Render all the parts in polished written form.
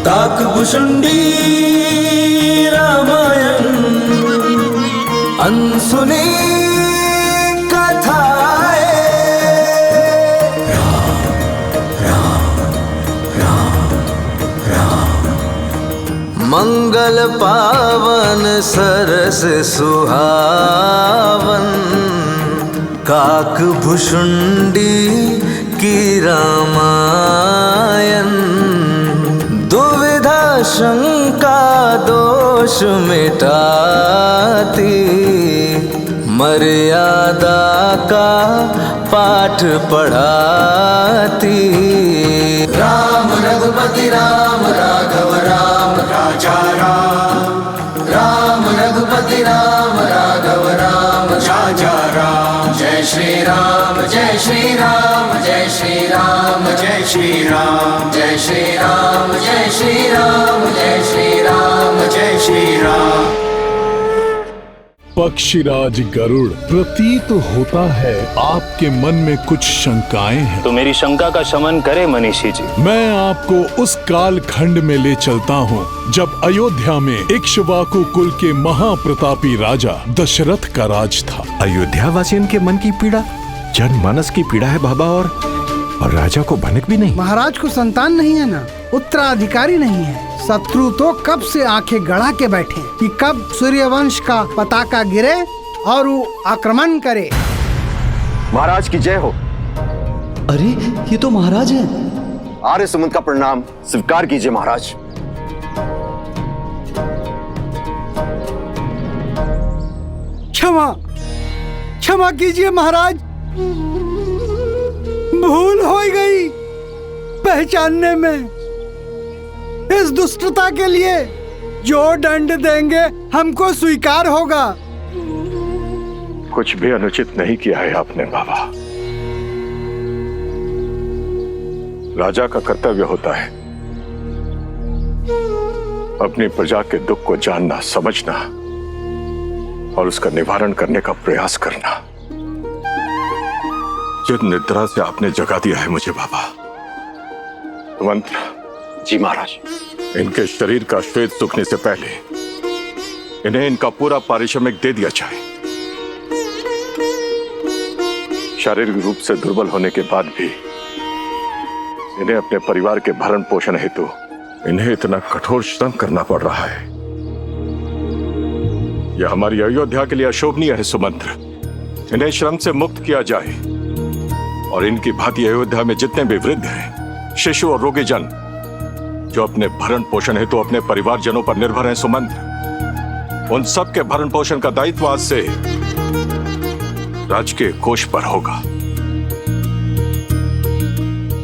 काकभुशुंडी रामायण अनसुनी कथाएं। मंगल पावन सरस सुहावन काकभुशुंडी की रामायण। दुविधा शंका दोष मिटाती मर्यादा का पाठ पढ़ाती। राम रघुपति राम राघव राम राजा राम। राम रघुपति राम राघव राम राजा राम। जय श्री राम जय श्री राम जय श्री राम जय श्री राम जय श्री राम जय श्री राम जय श्री राम जय श्री राम। पक्षीराज गरुड़, प्रतीत होता है आपके मन में कुछ शंकाएं हैं। तो मेरी शंका का शमन करे मनीषी जी। मैं आपको उस काल खंड में ले चलता हूँ जब अयोध्या में इक्ष्वाकु कुल के महाप्रतापी राजा दशरथ का राज था। अयोध्या वासियों के मन की पीड़ा जनमानस की पीड़ा है बाबा, और राजा को भनक भी नहीं। महाराज को संतान नहीं है ना, उत्तराधिकारी नहीं है। शत्रु तो कब से आंखें गड़ा के बैठे कि कब सूर्यवंश का पताका गिरे और वो आक्रमण करे। महाराज की जय हो। अरे ये तो महाराज हैं। आर्य सुमंत का प्रणाम स्वीकार कीजिए महाराज। क्षमा क्षमा कीजिए महाराज, भूल हो गई पहचानने में। इस दुष्टता के लिए जो दंड देंगे हमको स्वीकार होगा। कुछ भी अनुचित नहीं किया है आपने बाबा। राजा का कर्तव्य होता है अपनी प्रजा के दुख को जानना, समझना और उसका निवारण करने का प्रयास करना। जिस निद्रा से आपने जगा दिया है मुझे बाबा, मंत्र। जी महाराज। इनके शरीर का श्वेत सूखने से पहले इन्हें इनका पूरा पारिश्रमिक दे दिया जाए। शारीरिक रूप से दुर्बल होने के बाद भी इन्हें अपने परिवार के भरण पोषण हेतु इन्हें इतना कठोर श्रम करना पड़ रहा है। यह हमारी अयोध्या के लिए अशोभनीय है सुमंत्र। इन्हें श्रम से मुक्त किया जाए और इनकी भांति अयोध्या में जितने भी वृद्ध हैं, शिशु और रोगी जन जो अपने भरण पोषण हेतु अपने परिवारजनों पर निर्भर हैं सुमंत्र, उन सब के भरण पोषण का दायित्व आज से राजकीय कोष पर होगा।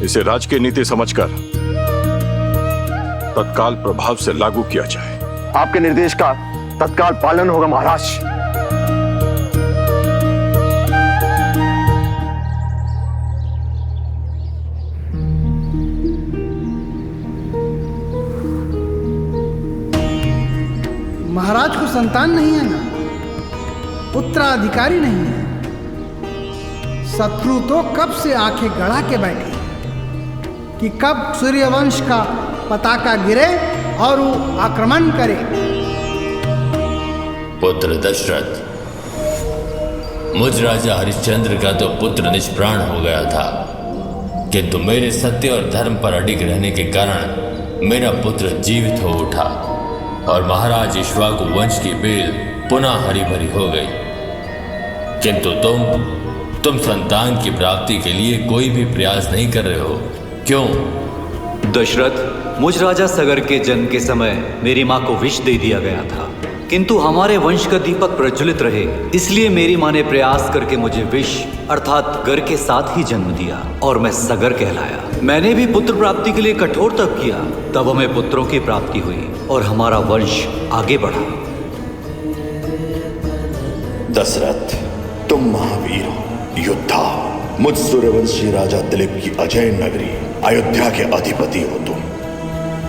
इसे राजकीय नीति समझकर तत्काल प्रभाव से लागू किया जाए। आपके निर्देश का तत्काल पालन होगा महाराज। महाराज को संतान नहीं है ना, उत्तराधिकारी नहीं है। शत्रु तो कब से आंखें गड़ा के बैठे कि कब सूर्यवंश का पताका गिरे और वो आक्रमण करे। पुत्र दशरथ, मुझ राजा हरिश्चंद्र का तो पुत्र निष्प्राण हो गया था, किंतु मेरे सत्य और धर्म पर अडिग रहने के कारण मेरा पुत्र जीवित हो उठा और महाराज इक्ष्वाकु वंश की बेल पुनः हरी भरी हो गई। किंतु तुम संतान की प्राप्ति के लिए कोई भी प्रयास नहीं कर रहे हो, क्यों? दशरथ, मुझ राजा सगर के जन्म के समय मेरी माँ को विष दे दिया गया था, किंतु हमारे वंश का दीपक प्रज्वलित रहे, इसलिए मेरी माँ ने प्रयास करके मुझे विष अर्थात गर के साथ ही जन्म दिया और मैं सगर कहलाया। मैंने भी पुत्र प्राप्ति के लिए कठोर तप किया, तब हमें पुत्रों की प्राप्ति हुई और हमारा वंश आगे बढ़ा। दशरथ, तुम महावीर हो, योद्धा, मुझ सूर्यवंशी राजा दिलीप की अजय नगरी अयोध्या के अधिपति हो तुम,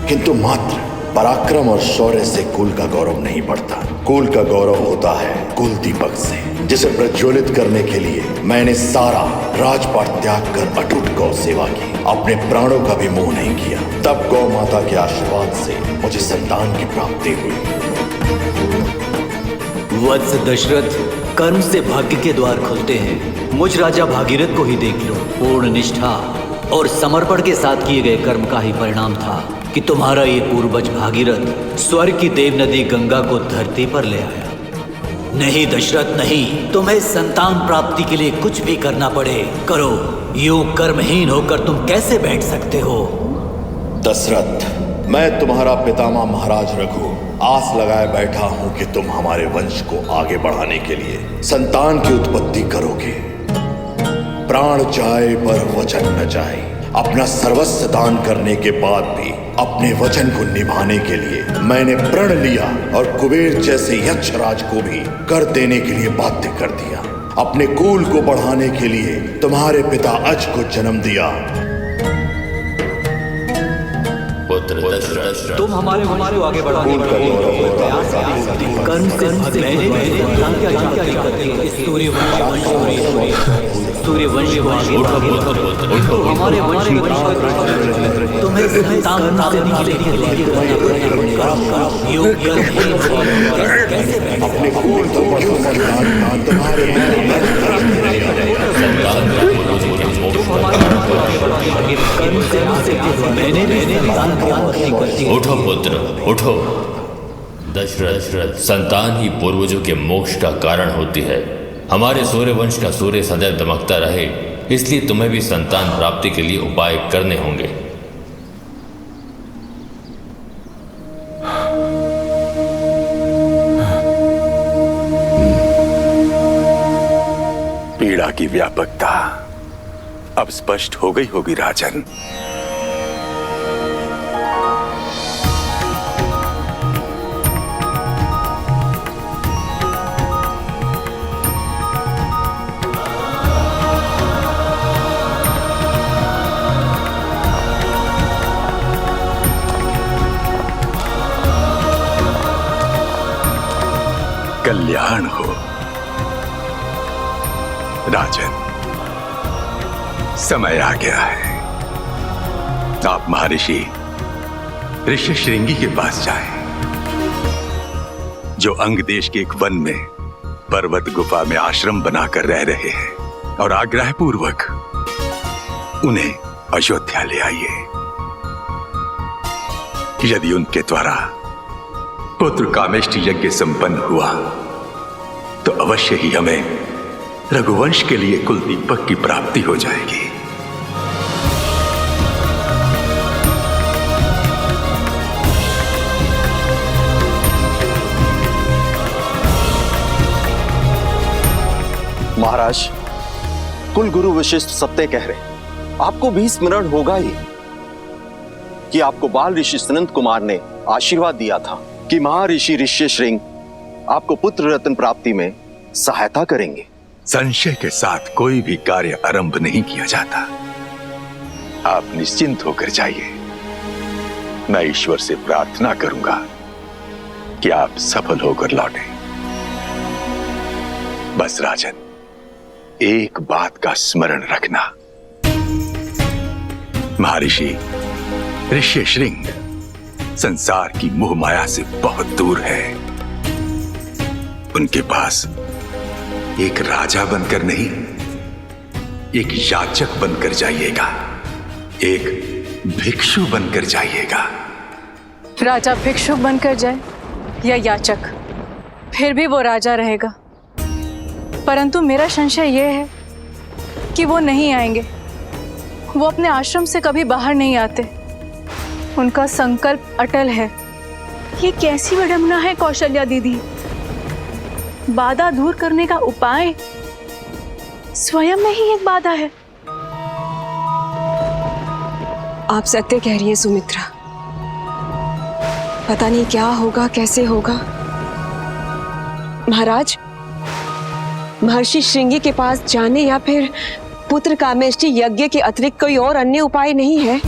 किंतु मात्र पराक्रम और शौर्य से कुल का गौरव नहीं बढ़ता। कुल का गौरव होता है कुल दीपक से, जिसे प्रज्वलित करने के लिए मैंने सारा राजपाट त्याग कर अटूट गौ सेवा की, अपने प्राणों का भी मोह नहीं किया। तब गौ माता के आशीर्वाद से मुझे संतान की प्राप्ति हुई। वत्स दशरथ, कर्म से भाग्य के द्वार खुलते हैं। मुझ राजा भागीरथ को ही देख लो। पूर्ण निष्ठा और समर्पण के साथ किए गए कर्म का ही परिणाम था कि तुम्हारा ये पूर्वज भागीरथ स्वर्ग की देव नदी गंगा को धरती पर ले आया। नहीं दशरथ नहीं, तुम्हें संतान प्राप्ति के लिए कुछ भी करना पड़े करो। यूं कर्महीन होकर तुम कैसे बैठ सकते हो? दशरथ, मैं तुम्हारा पितामह महाराज रघु आस लगाए बैठा हूं कि तुम हमारे वंश को आगे बढ़ाने के लिए संतान की उत्पत्ति करोगे। प्राण जाए पर वचन न जाए। अपना सर्वस्व दान करने के बाद भी अपने वचन को निभाने के लिए मैंने प्रण लिया और कुबेर जैसे यक्षराज को भी कर देने के लिए बाध्य कर दिया। अपने कुल को बढ़ाने के लिए तुम्हारे पिता अज को जन्म दिया। पुत्र दशरथ, तुम हमारे वंश को आगे बढ़ाने के लिए प्रयास करो। कर्म से सूर्यवंश को आगे बढ़ाओ। हमारे वंश को तुम्हें संतान प्राप्ति के लिए अपने कुल को बढ़ाना तुम्हारे उठो पुत्र उठो। दशरथ, संतान ही पूर्वजों के मोक्ष का कारण होती है। हमारे सूर्यवंश का सूर्य सदैव दमकता रहे, इसलिए तुम्हें भी संतान प्राप्ति के लिए उपाय करने होंगे। पीड़ा की व्यापकता अब स्पष्ट हो गई होगी राजन। कल्याण हो राजन। समय आ गया है, आप महर्षि ऋषि श्रृंगी के पास जाएं, जो अंग देश के एक वन में पर्वत गुफा में आश्रम बनाकर रह रहे हैं, और आग्रह पूर्वक उन्हें अयोध्या ले आइए। यदि उनके द्वारा पुत्र कामेष्टि यज्ञ संपन्न हुआ तो अवश्य ही हमें रघुवंश के लिए कुल दीपक की प्राप्ति हो जाएगी। महाराज, कुल गुरु वशिष्ठ सत्य कह रहे, आपको भी स्मरण होगा ही कि आपको बाल ऋषि सनंत कुमार ने आशीर्वाद दिया था कि महर्षि ऋषि श्रृंग आपको पुत्र रत्न प्राप्ति में सहायता करेंगे। संशय के साथ कोई भी कार्य आरंभ नहीं किया जाता। आप निश्चिंत होकर जाइए। मैं ईश्वर से प्रार्थना करूंगा कि आप सफल होकर लौटें। बस राजन, एक बात का स्मरण रखना, महर्षि ऋषि श्रृंग संसार की मोह माया से बहुत दूर है। उनके पास एक राजा बनकर नहीं, एक याचक बनकर जाइएगा, एक भिक्षु बनकर जाइएगा। राजा भिक्षुक बनकर जाए या याचक, फिर भी वो राजा रहेगा। परंतु मेरा संशय यह है कि वो नहीं आएंगे। वो अपने आश्रम से कभी बाहर नहीं आते। उनका संकल्प अटल है। ये कैसी विडंबना है कौशल्या दीदी। बाधा दूर करने का उपाय स्वयं में ही एक बाधा है। आप सत्य कह रही है सुमित्रा। पता नहीं क्या होगा, कैसे होगा। महाराज, महर्षि श्रृंगी के पास जाने या फिर पुत्र कामेष्टि यज्ञ के अतिरिक्त कोई और अन्य उपाय नहीं है?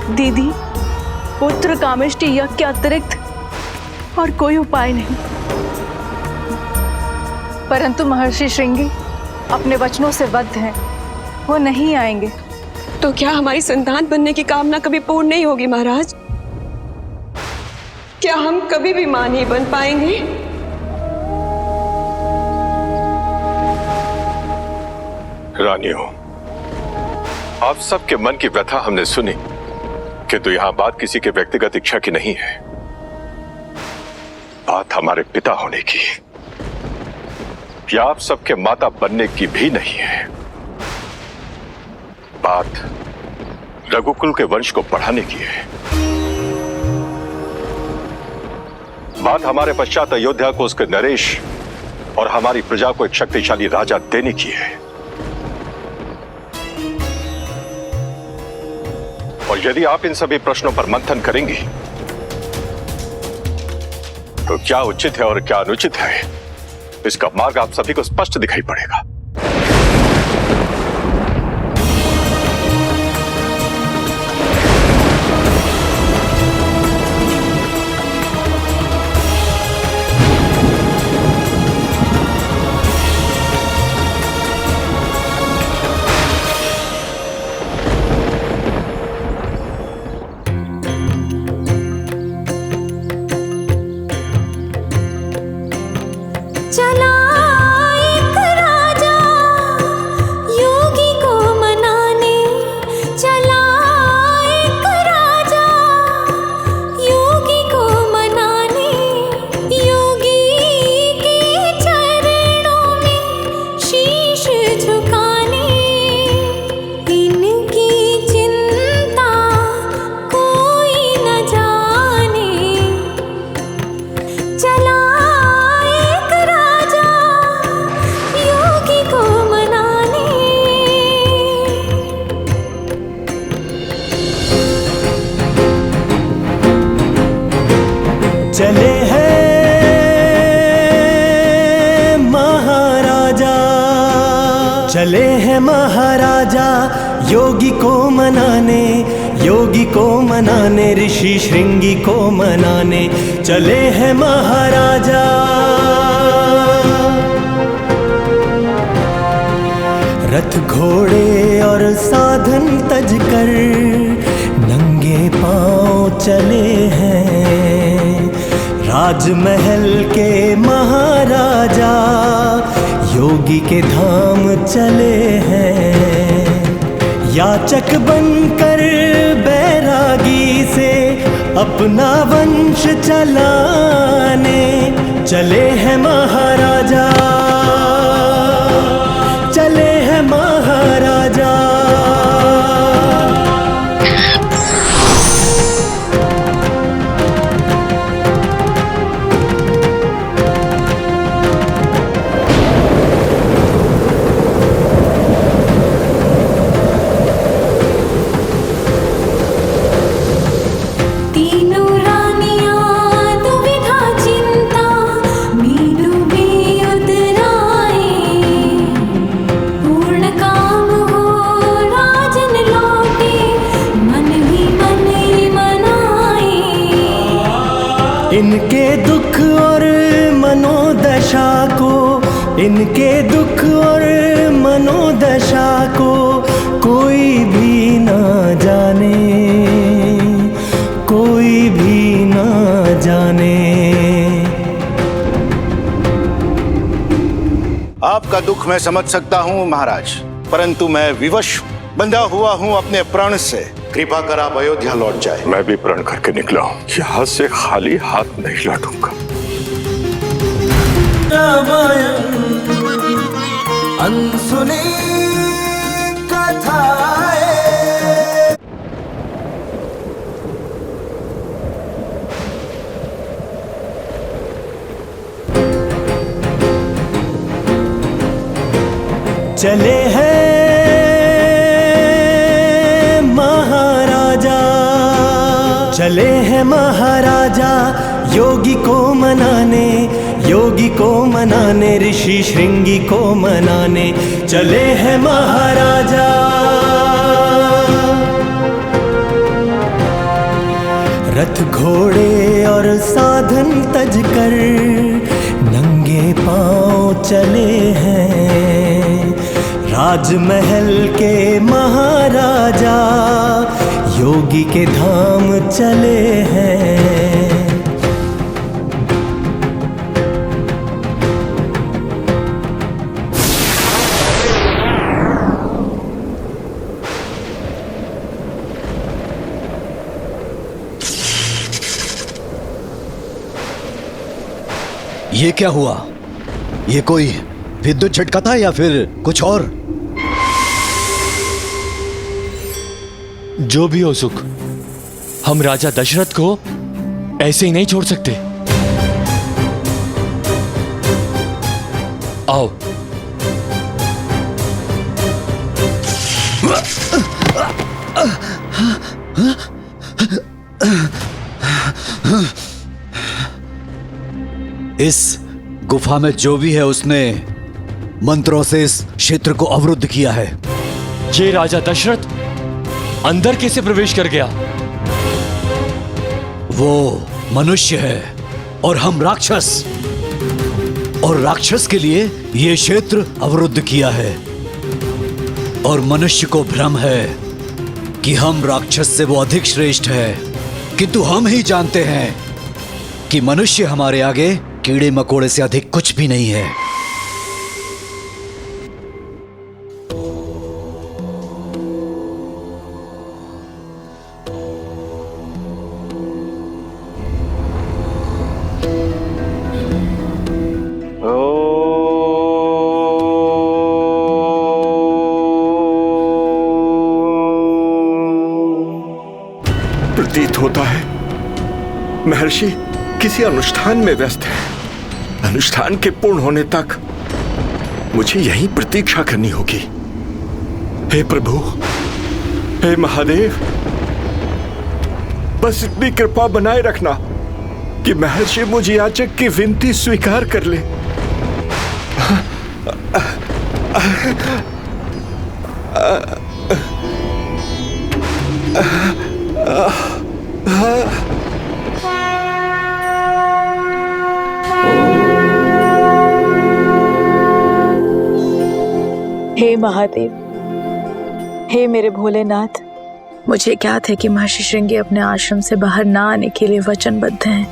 दीदी, पुत्र कामेष्टि यज्ञ के अतिरिक्त और कोई उपाय नहीं। परंतु महर्षि श्रृंगी अपने वचनों से बद्ध हैं, वो नहीं आएंगे। तो क्या हमारी संतान बनने की कामना कभी पूर्ण नहीं होगी महाराज? क्या हम कभी भी मां नहीं बन पाएंगे? रानियों, आप सबके मन की व्यथा हमने सुनी, किंतु यहां बात किसी के व्यक्तिगत इच्छा की नहीं है। बात हमारे पिता होने की या आप सबके माता बनने की भी नहीं है। बात रघुकुल के वंश को बढ़ाने की है। बात हमारे पश्चात अयोध्या को उसके नरेश और हमारी प्रजा को एक शक्तिशाली राजा देने की है। और यदि आप इन सभी प्रश्नों पर मंथन करेंगी तो क्या उचित है और क्या अनुचित है, इसका मार्ग आप सभी को स्पष्ट दिखाई पड़ेगा। चला एक राजा योगी को मनाने, चला एक राजा योगी को मनाने, योगी के चरणों में शीश झुकाने, इनकी चिंता कोई न जाने। चला चले हैं महाराजा, चले हैं महाराजा योगी को मनाने, योगी को मनाने, ऋषि श्रृंगी को मनाने, चले हैं महाराजा। रथ घोड़े और साधन तज कर नंगे पांव चले हैं, राजमहल के महाराजा योगी के धाम चले हैं। याचक बनकर बैरागी से अपना वंश चलाने, चले हैं महाराजा, चले हैं महाराजा। इनके दुख और मनोदशा को, इनके दुख और मनोदशा को कोई भी ना जाने, कोई भी ना जाने। आपका दुख मैं समझ सकता हूँ महाराज, परंतु मैं विवश बंधा हुआ हूँ अपने प्राण से। कृपा कर आप अयोध्या लौट जाए। मैं भी प्रण करके निकला हूँ, यहाँ से खाली हाथ नहीं लौटूंगा। रामायण अनसुनी कथाएं। चले हैं महाराजा, चले हैं महाराजा योगी को मनाने, योगी को मनाने, ऋषि श्रृंगी को मनाने, चले हैं महाराजा। रथ घोड़े और साधन तज कर नंगे पांव चले हैं। राजमहल के महाराजा योगी के धाम चले हैं। ये क्या हुआ? ये कोई विद्युत झटका था या फिर कुछ और? जो भी हो सुख, हम राजा दशरथ को ऐसे ही नहीं छोड़ सकते। आओ। इस गुफा में जो भी है उसने मंत्रों से इस क्षेत्र को अवरुद्ध किया है। ये राजा दशरथ अंदर कैसे प्रवेश कर गया? वो मनुष्य है और हम राक्षस, और राक्षस के लिए ये क्षेत्र अवरुद्ध किया है। और मनुष्य को भ्रम है कि हम राक्षस से वो अधिक श्रेष्ठ है, किंतु हम ही जानते हैं कि मनुष्य हमारे आगे कीड़े मकोड़े से अधिक कुछ भी नहीं है। प्रतीत होता है महर्षि किसी अनुष्ठान में व्यस्त है। अनुष्ठान के पूर्ण होने तक मुझे यहीं प्रतीक्षा करनी होगी। हे प्रभु, हे महादेव, बस इतनी कृपा बनाए रखना कि महर्षि मुझ याचक की विनती स्वीकार कर ले। हे महादेव, हे मेरे भोलेनाथ, मुझे ज्ञात है कि महर्षि श्रृंगी अपने आश्रम से बाहर ना आने के लिए वचनबद्ध हैं,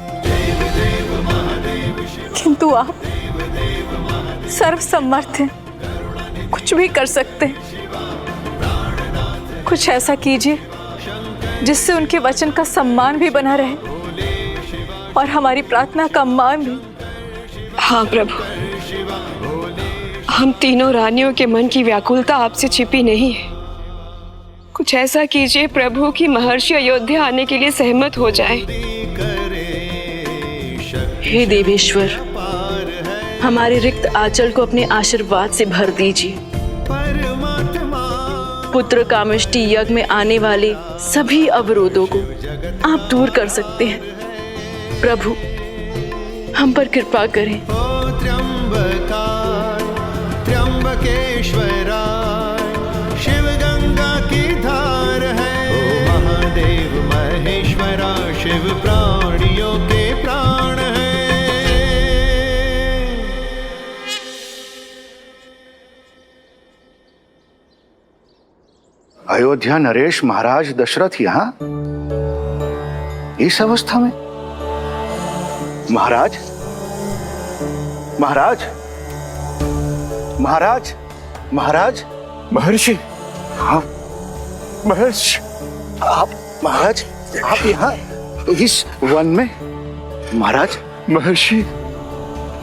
किंतु आप सर्वसमर्थ हैं, कुछ भी कर सकते हैं। कुछ ऐसा कीजिए जिससे उनके वचन का सम्मान भी बना रहे और हमारी प्रार्थना का मान भी। हाँ प्रभु, हम तीनों रानियों के मन की व्याकुलता आपसे छिपी नहीं है। कुछ ऐसा कीजिए प्रभु कि महर्षि अयोध्या आने के लिए सहमत हो जाए। हे देवेश्वर, हमारे रिक्त आंचल को अपने आशीर्वाद से भर दीजिए। पुत्र कामेष्टि यज्ञ में आने वाले सभी अवरोधों को आप दूर कर सकते हैं। प्रभु, हम पर कृपा करें। शिव गंगा की धार है, ओ महादेव महेश्वरा, शिव प्राणियों के प्राण है। अयोध्या नरेश महाराज दशरथ यहाँ इस अवस्था में? महाराज, महाराज, महाराज, महाराज, महर्षि। हाँ महर्षि, आप महाराज, आप यहाँ इस वन में? महाराज, महर्षि,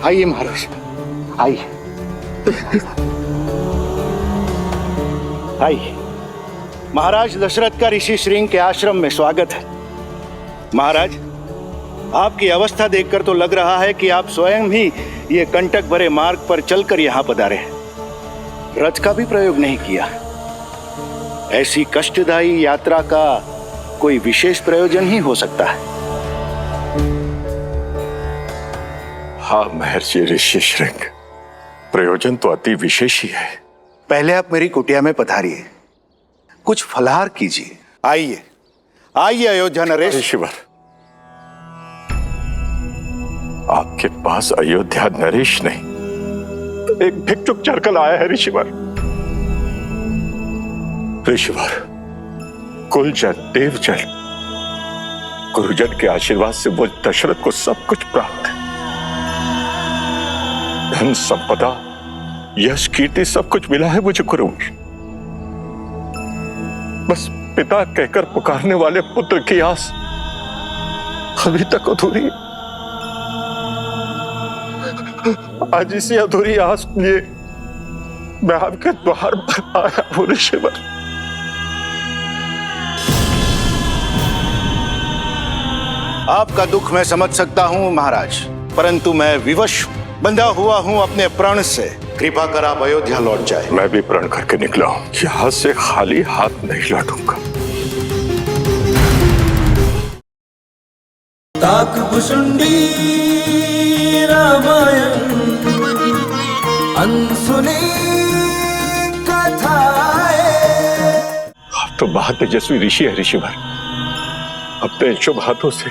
आइए महाराज, आइए आइए। महाराज दशरथ का ऋषि श्रृंग के आश्रम में स्वागत है। महाराज, आपकी अवस्था देखकर तो लग रहा है कि आप स्वयं ही ये कंटक भरे मार्ग पर चलकर यहाँ पधारे हैं। रथ का भी प्रयोग नहीं किया। ऐसी कष्टदायी यात्रा का कोई विशेष प्रयोजन ही हो सकता है। हाँ महर्षि ऋषि श्रृंग, प्रयोजन तो अति विशेष ही है। पहले आप मेरी कुटिया में पधारिए, कुछ फलाहार कीजिए। आइए आइए अयोध्या नरेश। ऋषिवर, आपके पास अयोध्या नरेश नहीं, एक भिक्षुक चढ़कर आया है ऋषिवर। ऋषिवर, कुलजन, देवजन, गुरुजन के आशीर्वाद से मुझ दशरथ को सब कुछ प्राप्त है। धन, संपदा, यश, कीर्ति सब कुछ मिला है मुझे गुरुवंश। बस पिता कहकर पुकारने वाले पुत्र की आस अभी तक अधूरी है। आज इसी अधूरी आस लिए मैं आपके द्वार पर आया हूं ऋषिवर। आपका दुख मैं समझ सकता हूं महाराज, परंतु मैं विवश बंधा हुआ हूं अपने प्रण से। कृपा कर आप अयोध्या लौट जाए। मैं भी प्रण करके निकला हूं, यहां से खाली हाथ नहीं लौटूंगा। काकभुशुंडी रामायण अनसुनी कथाएं। आप तो बहुत तेजस्वी ऋषि है ऋषिवर। अपने शुभ हाथों से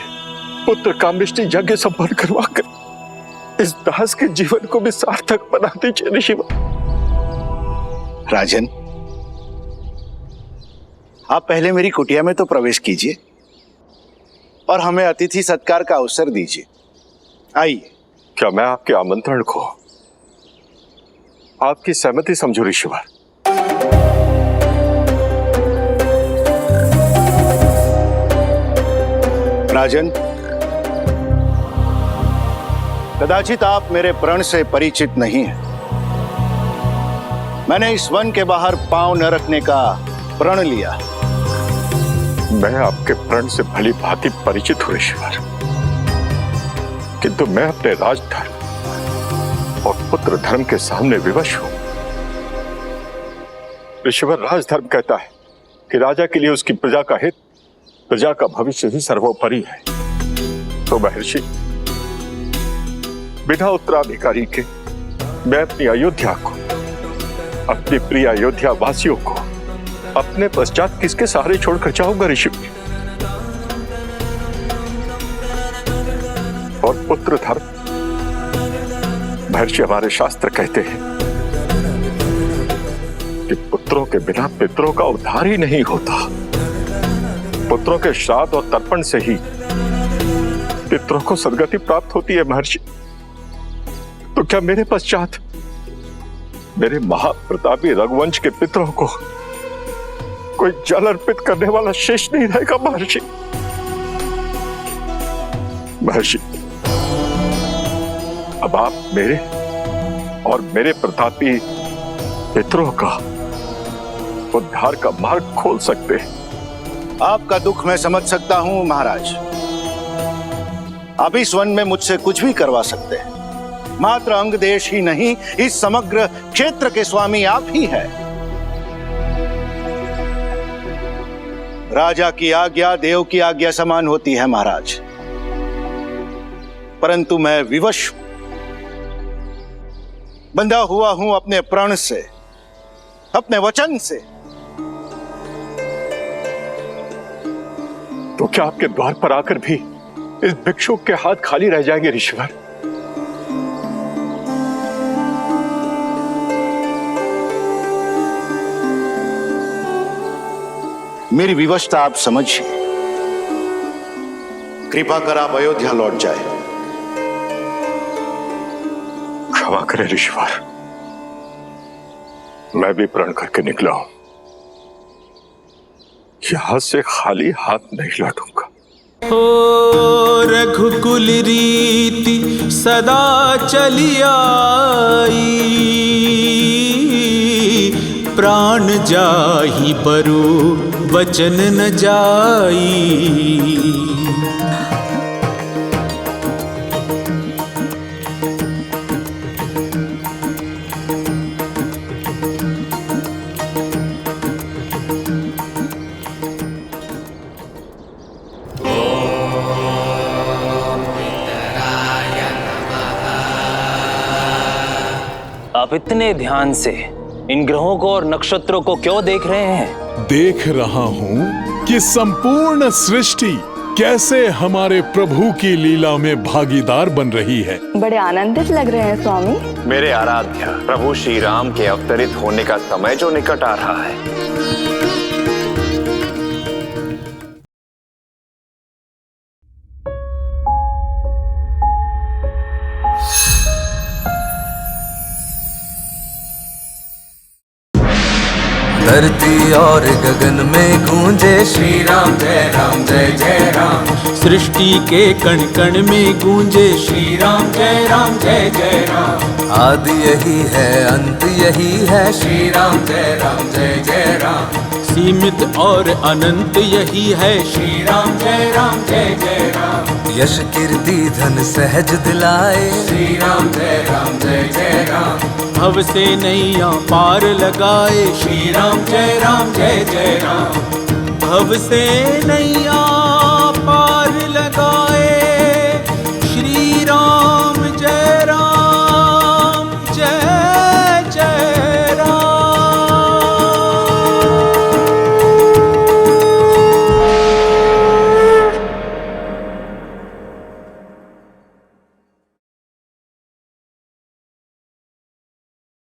पुत्र कामेष्टि यज्ञ संपन्न करवाकर इस दास के जीवन को भी सार्थक बना दीजिए ऋषिवर। राजन, आप पहले मेरी कुटिया में तो प्रवेश कीजिए और हमें अतिथि सत्कार का अवसर दीजिए। आइए। क्या मैं आपके आमंत्रण को आपकी सहमति समझू ऋषिवर? राजन, कदाचित आप मेरे प्रण से परिचित नहीं हैं। मैंने इस वन के बाहर पांव न रखने का प्रण लिया। मैं आपके प्रण से भली भांति परिचित हूं ऋषिवर, किंतु मैं अपने राजधर्म और पुत्र धर्म के सामने विवश हूं। ऋषिवर, राजधर्म कहता है कि राजा के लिए उसकी प्रजा का हित, प्रजा का भविष्य ही सर्वोपरि है। तो महर्षि, बिना उत्तराधिकारी के मैं अपनी अयोध्या को, अपनी प्रिय अयोध्या वासियों को अपने पश्चात किसके सहारे छोड़कर जाऊंगा ऋषि? और पुत्र धर्म, महर्षि हमारे शास्त्र कहते हैं कि पुत्रों के बिना पितरों का उद्धार ही नहीं होता। पुत्रों के श्राद्ध और तर्पण से ही पितरों को सद्गति प्राप्त होती है महर्षि। तो क्या मेरे पश्चात मेरे महाप्रतापी रघुवंश के पितरों को कोई जल अर्पित करने वाला शेष नहीं रहेगा महर्षि? महर्षि, अब आप मेरे और मेरे प्रतापी पितरों का उद्धार का मार्ग खोल सकते हैं। आपका दुख मैं समझ सकता हूं महाराज। आप इस वन में मुझसे कुछ भी करवा सकते हैं। मात्र अंग देश ही नहीं, इस समग्र क्षेत्र के स्वामी आप ही हैं। राजा की आज्ञा देव की आज्ञा समान होती है महाराज, परंतु मैं विवश बंधा हुआ हूं अपने प्रण से, अपने वचन से। तो क्या आपके द्वार पर आकर भी इस भिक्षुक के हाथ खाली रह जाएंगे ऋषिवर? मेरी विवशता आप समझिए। कृपा कर आप अयोध्या लौट जाए। क्षमा करें ऋषिवर, मैं भी प्रण करके निकला हूं, यहां से खाली हाथ नहीं लौटूंगा। ओ रघुकुल रीति सदा चली आई, प्राण जाहि बरु वचन न जाई। आप इतने ध्यान से इन ग्रहों को और नक्षत्रों को क्यों देख रहे हैं? देख रहा हूं कि संपूर्ण सृष्टि कैसे हमारे प्रभु की लीला में भागीदार बन रही है। बड़े आनंदित लग रहे हैं स्वामी। मेरे आराध्य प्रभु श्री राम के अवतरित होने का समय जो निकट आ रहा है। धरती और गगन में गूंजे श्री राम जय जय राम। सृष्टि के कण कण में गूंजे श्री राम जय जय राम। आदि यही है अंत यही है श्री राम जय जय राम। सीमित और अनंत यही है श्री राम जय जय राम। यश कीर्ति धन सहज दिलाए श्री राम जय जय राम। भव से नैया पार लगाए श्री राम जय जय राम। भव से नैया